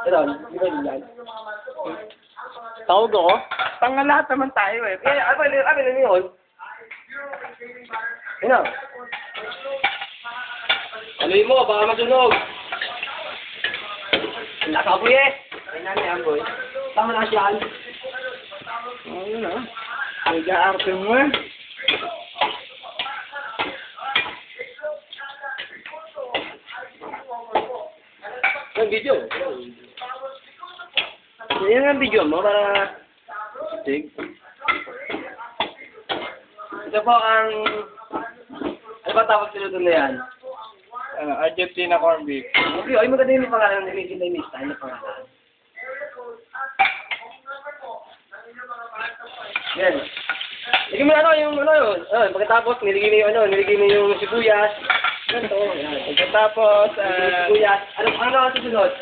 Ito, di ba yan? Tawag ako? Pangalahat naman tayo eh. Kaya, ano yun? Ano? Aluin mo, baka masunog. Nakaboy eh. Ay nani, amboy. Tama na siya. Ayun na. Nag-aarte mo eh. Ang video. Yan ang video mo para sig. Ito po ang ano ba tawag sila doon na yan? Argentina corned beef. Okay, ay maganda yung pangalan ng Argentina yung style na pangalan. Yan. Lagyan mo na yung yun. Pagkatapos niligyan mo yung sibuyas. Ganito. Pagkatapos, Sibuyas. Ano ang susunod?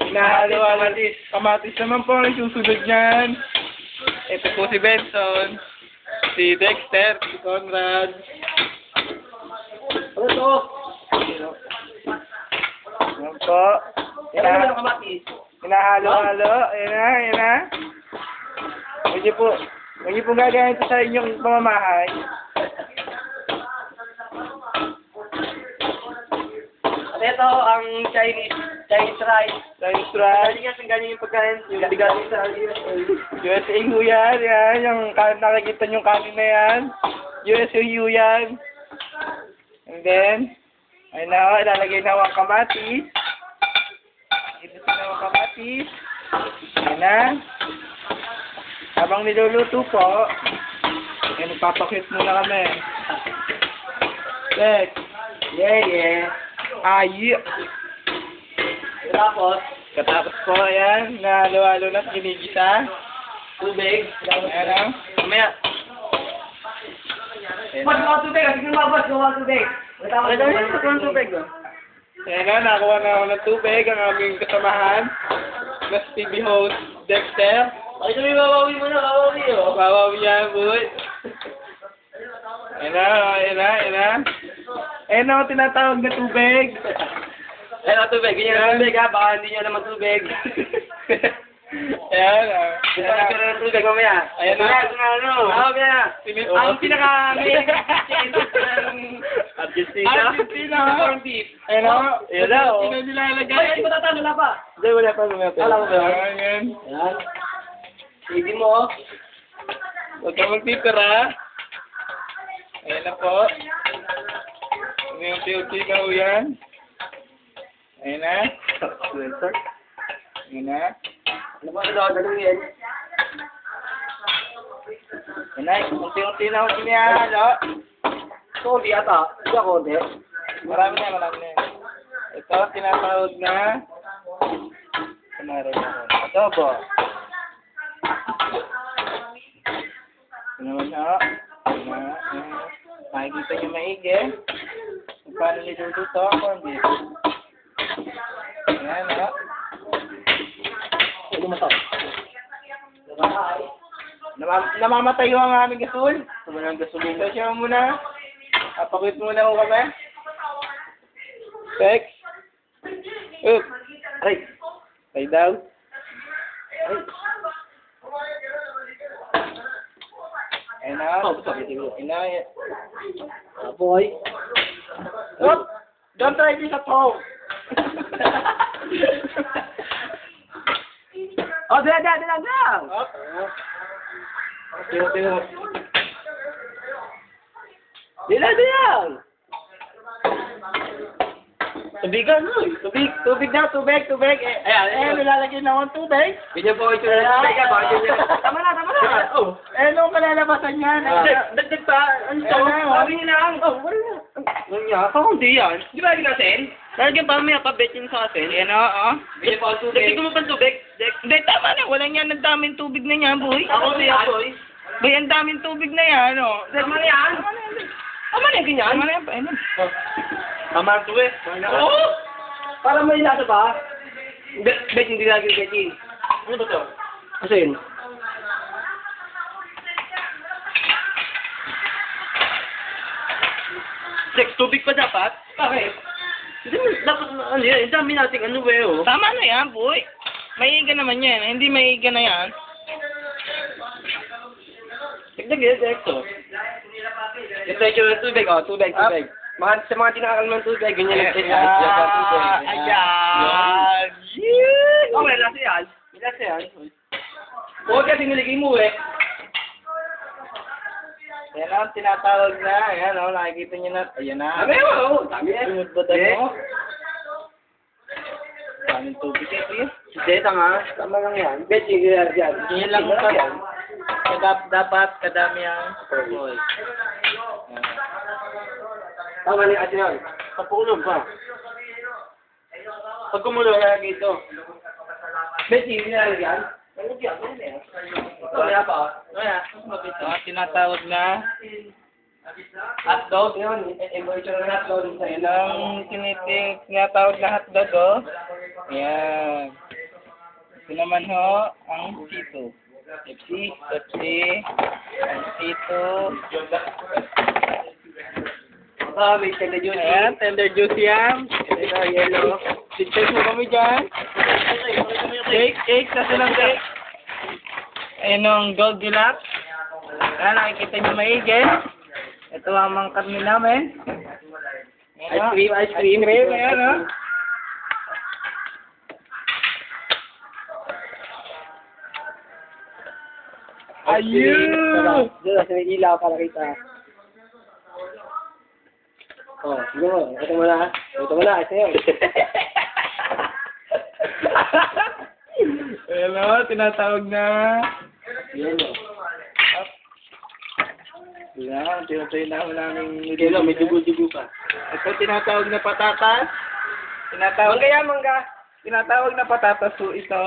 kamatis naman po ang susunod niyan. Ito po si Benson, si Dexter, si Conrad. Ano to? Yan po. Yan naman ang kamatis. Hinahalo-halo. Ayan na. Huwag niyo po gagawin ito sa inyong pamamahay. At ito ang Chinese rice. Chinese rice. Kasi ganyan yung pagkain. Yung bigatin sa USA ho yan. Yan. Yung nakikita niyong kanin na yan. USA ho yan. And then, ayun na, ilalagay na ang kamatis. Ilalagay na ang kamatis. Ayun na. Habang niluluto po, ay nagpapakit muna kami. Lex. Yeah. Ayi. Katapos po, ayan, nahalo-halo na kinigisa. Tubig. Ayan na. Mamaya. Ba't gawa tubig? Kasi lumabas, gawa tubig. Ang tubig. Ayan na, nakuha na ako ng tubig ang aming kasamahan na si TV host Dexter. Ay, sabi, babawi mo na, babawi oh. Bawawi yan, boy. Ayan na. Ayan na, tinatawag na tubig. Ayun ang tubig, ganyan ang tubig ha, baka hindi nyo naman tubig. Ayan na. Ito na sila ng tubig mamaya. Ayan na. Mamaya. Ang pinaka-main Argentina. corned beef. Ayan na. Ayan na, oh. Sino nilalagay? Ay, hindi matatalo na pa. Hindi, wala pa. Alam mo ba yun? Ayan. Ayan. Sige mo. Huwag ka magtitira. Ayan na po. Ano yung POT na ho yan? Ayan na. Ayan na. Ano ba ito? Dalawin. Ayan na. Unti-unti na ho sinihalo. Konti ata. Hindi ako, hindi. Marami na. Ito, tinatawag na. Adobo. Ito naman na. Makikita niyo maigi. Kung paano niluluto ang corned beef. Ayan na. Hindi mo ito. Namamatay yung ang aming gasol. Tumalang gasolina. So, siya muna. Papakwit muna ko kami. Tex. Oop. Aray. Ay daw. Aray. Ayun na. Oh, gusto ko. Ayun na. Boy. Oop. Don't try this at home. Oh, dilang. Oop. Tino. Dilang. Tubigan mo. Tubig na. Ayan, nilalagay na akong tubig. Ganyan po ito na tubig ha. Bakit ganyan? Tama na. Oh. Nung kalalabasan yan. Dagdag pa. Ano to? Sabi niya lang. Oh, wala na. Ano niya? Kakunti yan. Di ba lagyan natin? Lalagyan pa mamaya pa betchin sa atin. Ayan o. Ganyan po ang tubig. Dagdag mo pa tubig. Hindi, tama na. Walang yan. Ang daming tubig na yan, boy. Ako siya, boy. Boy, ang daming tubig na yan, o. Tama na yan. Tama na yan, ganyan. Tama na yan, ayun na. Tama na ito eh. Oo! Para may lasa ba? Bet, hindi lagi betchin. Ano ba ito? Kasi yun. Next, tubig pa dapat? Bakit? Hindi mo, dapat, ano yan, ang dami nating ano ba yun? Tama na yan, boy. Maiiga naman yan. Hindi maiiga na yan. Tignan yun, Dexo. Ito yung tubig, oh, tubig. Sa mga tinakalman ng tubig, ganyan lang siya. Ayan. Oh, may lasa yan. Huwag ka tiniligay mo eh. Yan ang tinatawag na. Ayan, oh, nakikita niyo na. Ayan na. Dami mo, dami eh. Sunod ba tayo? Daming tubig eh. Hindi, tama lang yan. Bet, yung yan. Yan lang yan. Dapat kadami ang boy. Tama na yung asin yan. Kapulog pa. Pag kumulo, lalagay ito. Bet, yung yan. Wala pa. Ito ang tinatawag na hotdog. Yun, emotion na hotdog. Yan ang tinatawag na hotdog, oh. Ayan. Ito naman ho, ang sito. Pepsi. Ang sito. May tender juice. Ayan, tender juice yan. Ito, yellow. Sigtay mo kami dyan. Cake, nasa ng cake. Ayan ang Goldilocks. Ayan, nakikita niyo maigi. Ito ang mga karni namin. Ice cream. Ayan, oh. Ayun! Doon, sa may ilaw para kita. Oh, siguro. Ito mo na. Ito yun. Ayan, oh, tinatawag na. Yan o. Ayan, tinatawag namin Kilo, may dugo-dugo pa. Ito tinatawag na patatas. Mangga. Tinatawag na patatas po ito.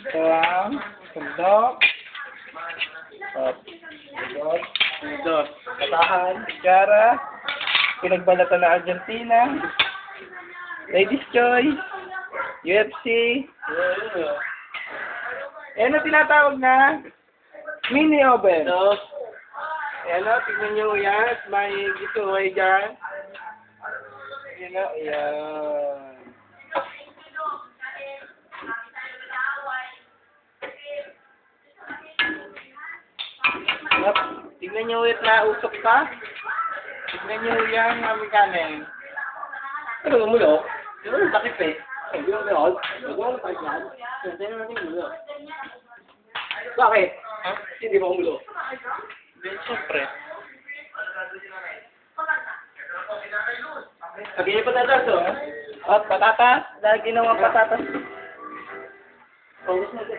Ito ang sundok. Sundok. Katahan. Sigara. Pinagbalatan na Argentina. Ladies' Choice. UFC. Ayan na tinatawag na mini oven. Ito. Ayan o, tignan nyo yan. May gituway dyan. Ayan o, ayan. Yep. Tignan nyo ulit na usok pa. Tignan nyo yan, aming kanin. Ano mo mulo? Ano yung takip eh? Hindi mo meron. Huwag mo pa yan. Hindi mo natin mulo. Bakit? Ha? Hindi mo mulo. Then, syempre. Lagyan niyo patatas oh. At patatas. Dahil ginawang patatas. Pangos na ito.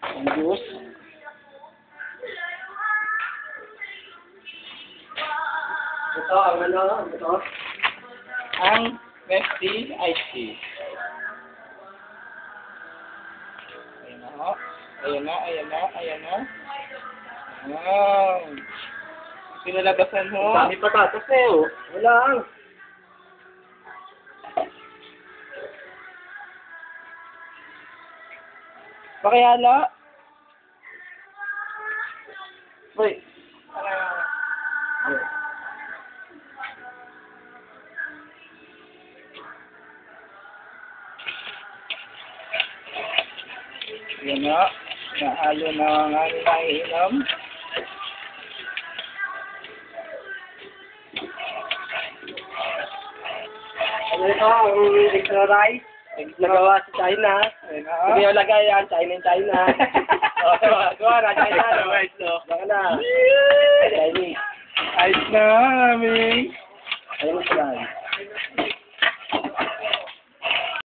Ang juice. Ito, ang ano? Ito. Ang Nestle Ice Tea. Ayan na ho. Ayan na. Ayan. Pinalagasan mo. Dami patatas eh oh. Wala ang. Pakihala. Uy. Ayan na. Nahalo na ang aming naiinom. Ano ito? Ang extra rice. Nagawa sa China. Ayan na. Hindi yung lagay yan. China. Gawa na. China. Rice, no? Baka na. Chinese. Ayos na aming Ayun sila.